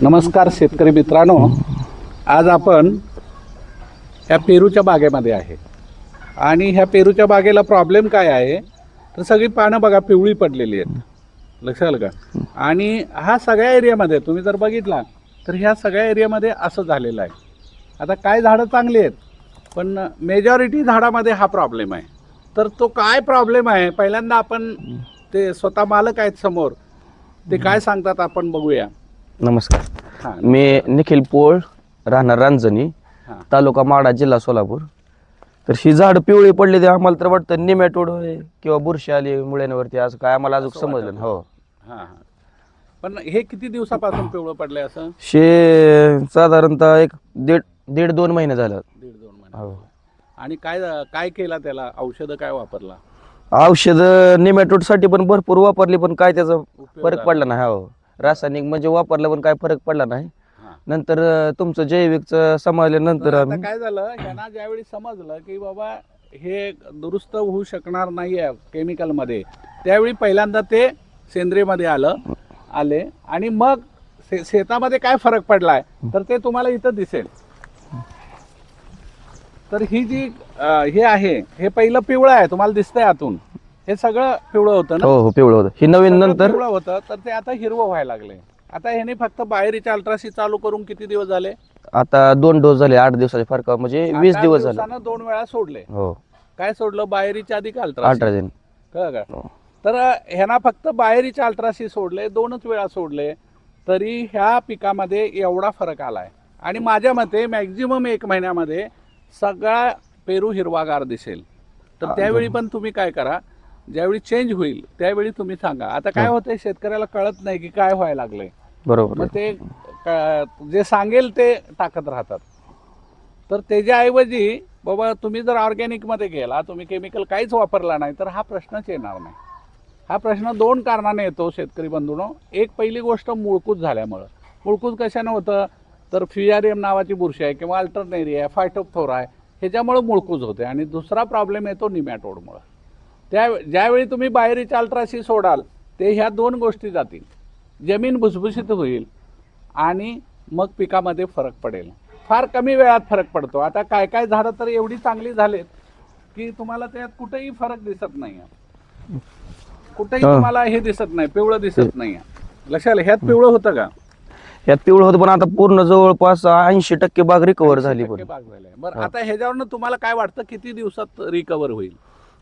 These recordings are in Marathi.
नमस्कार शेतकरी मित्रांनो, आज आपण ह्या पेरूच्या बागेमध्ये आहे आणि ह्या पेरूच्या बागेला प्रॉब्लेम काय आहे तर सगळी पानं बघा पिवळी पडलेली आहेत, लक्षात आलं का? आणि हा सगळ्या एरियामध्ये तुम्ही जर बघितला तर ह्या सगळ्या एरियामध्ये असं झालेलं आहे. आता काय झाडं चांगली आहेत पण मेजॉरिटी झाडामध्ये हा प्रॉब्लेम आहे. तर तो काय प्रॉब्लेम आहे पहिल्यांदा आपण ते स्वतः मालक आहेत समोर, ते काय सांगतात आपण बघूया. नमस्कार, हां मी निखिल पोळ, राहणार रांजणी, हां तालुका माडा, जिल्हा सोलापूर. तर ही झाड पिवळी पडली ते आम्हाला तर वाटतं निमॅटोड किंवा बुरशी आली मुळ्यांवरती, असं काय आम्हाला अजून समजलं नाही. हो, हां हां. पण हे किती दिवसापासून पिवळं पडलंय असं? शे साधारणतः एक दीड 2 महिने झालं. दीड दोन महिने. हो. आणि काय काय केला त्याला, औषधं काय वापरला? औषध निमॅटोड साठी पण भरपूर वापरली, पण काय त्याचा उपयोग फरक झाला पडला नाही. हो, रासायनिक म्हणजे वापरलं पण काय फरक पडला नाही. हां. नंतर तुमचं जैविकचं समजल्यानंतर तर आता आम्ही काय झालं, ह्यांना ज्यावेळी समजलं की बाबा हे दुरुस्त होऊ शकणार नाही आहे केमिकलमध्ये, त्यावेळी पहिल्यांदा ते सेंद्रियमध्ये आले आणि मग शेतामध्ये काय फरक पडलाय तर ते तुम्हाला इथं दिसेल. तर ही जी हे आहे हे पहिलं पिवळं आहे, तुम्हाला दिसतंय आतून हे सगळं पिवळं होतं ना. हो हो पिवळं होतं. ही नवीन सगळं नंतर पिवळं होतं तर ते आता हिरवं व्हायला लागले. आता ह्याने फक्त बाहेरच्या अल्ट्राशी चालू करून किती दिवस झाले? आता 2 डोस झाले, 8 दिवसाचे फरक म्हणजे 20 8 दिवस झाले. दिवसानं 2 वेळा सोडले. हो, काय सोडलं? बाहेरीच्या आधी का अल्ट्राशी? 18 दिन. कळलं का? हो. तर ह्यांना फक्त बाहेरीच्या अल्ट्राशी सोडले, 2च वेळा सोडले, तरी ह्या पिकामध्ये एवढा फरक आलाय. आणि माझ्या मते मॅक्झिमम 1 महिन्यामध्ये सगळा पेरू हिरवागार दिसेल. तर त्यावेळी पण तुम्ही काय करा, ज्यावेळी चेंज होईल त्यावेळी तुम्ही सांगा. आता काय होतंय, शेतकऱ्याला कळत नाही की काय व्हायला लागलंय, बरोबर मग ते जे सांगेल ते टाकत राहतात. तर त्याच्याऐवजी बाबा तुम्ही जर ऑर्गॅनिकमध्ये गेला, तुम्ही केमिकल काहीच वापरला नाही, तर हा प्रश्नच येणार नाही. हा प्रश्न 2 कारणाने येतो शेतकरी बंधूंनो. एक पहिली गोष्ट मुळकूज झाल्यामुळं. मुळकूज कशानं होतं तर फ्युजारियम नावाची बुरशी आहे किंवा अल्टरनेरिया, फायटोप्थोरा आहे, ह्याच्यामुळं मुळकूज होते. आणि दुसरा प्रॉब्लेम येतो निमॅटोडमुळं. ज्यावेळी तुम्ही बाहेरीच्या अल्ट्राशी सोडाल ते ह्या 2 गोष्टी जातील, जमीन भुसभुशीत होईल आणि मग पिकामध्ये फरक पडेल. फार कमी वेळात फरक पडतो. आता काय काय झाडं तर एवढी चांगली झालेत की तुम्हाला त्यात कुठेही फरक दिसत नाही, कुठेही तुम्हाला हे दिसत नाही, पिवळं दिसत नाही. लक्षात, ह्यात पिवळं होतं का? यात पिवळं होतं, पण आता पूर्ण जवळपास 80% बाग रिकवर झाली. 80% बाग झालाय. बरं, आता ह्याच्यावरनं तुम्हाला काय वाटतं किती दिवसात रिकवर होईल?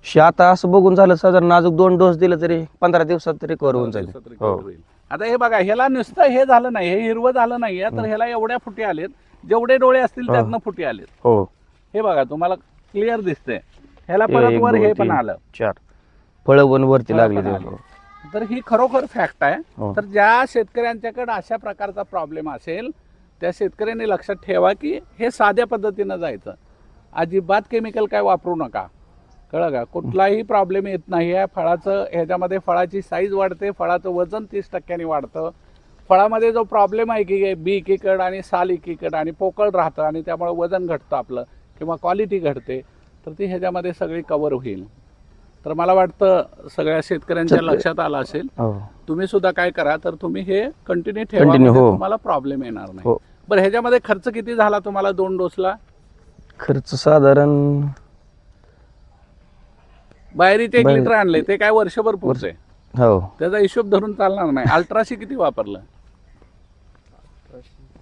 आता असं बघून झालं साधारण अजून 2 डोस दिले तरी 15 दिवसात रिकवर होऊन जाईल. दिवसात recover होईल. आता हे बघा, ह्याला नुसतं हे झालं नाही, हे हिरवं झालं नाही, तर ह्याला एवढ्या फुटी आलेत, जेवढे डोळे असतील त्यातनं फुटी आलेत. हो, हे बघा तुम्हाला क्लिअर दिसतंय. ह्याला परत एक, वर दोन, हे पण तीन, आलं, 4 फळं पण वरती फळं लागली. पण आली. तर ही खरोखर फॅक्ट आहे. हो. तर ज्या शेतकऱ्यांच्याकडे अशा प्रकारचा प्रॉब्लेम असेल त्या शेतकऱ्यांनी लक्षात ठेवा की हे साध्या पद्धतीनं जायचं, अजिबात केमिकल काय वापरू नका. कळलं का? कुठलाही प्रॉब्लेम येत नाही आहे. फळाचं ह्याच्यामध्ये फळाची साईज वाढते, फळाचं वजन 30% वाढतं. फळामध्ये जो प्रॉब्लेम आहे की बी एकीकड आणि साल एकीकड आणि पोकळ राहतं आणि त्यामुळे वजन घटतं आपलं किंवा क्वालिटी घटते, तर ती ह्याच्यामध्ये सगळी कव्हर होईल. तर मला वाटतं सगळ्या शेतकऱ्यांच्या लक्षात आलं असेल. हो. तुम्ही सुद्धा काय करा, तर तुम्ही हे कंटिन्यू ठेवा, Continue, म्हणजे हो. तुम्हाला प्रॉब्लेम येणार नाही. हो. बरं, ह्याच्यामध्ये खर्च किती झाला तुम्हाला 2 डोसला? खर्च साधारण बाहेरीचे 1 लिटर आणले, ते काय वर्षभर पुरते, हो त्याचा हिशोब धरून चालणार नाही. अल्ट्राशी किती वापरलं?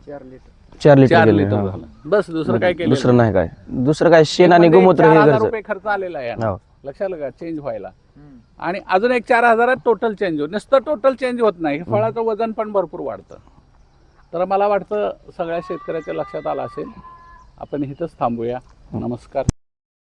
4 4 लिटर गेले. लिटर झालं. बस, दुसरं काय केलं? दुसरं नाही काय, दुसरं काय शेण आणि गोमूत्र हे 4,000 गरज. रुपये खर्च आलेला आहे याला. हो. लक्षात आलं का? चेंज व्हायला. आणि अजून एक 4,000 टोटल चेंज होत. नुसतं टोटल चेंज होत नाही, फळाचं वजन पण भरपूर वाढतं. तर मला वाटतं सगळ्या शेतकऱ्याच्या लक्षात आलं असेल. आपण इथंच थांबूया. नमस्कार.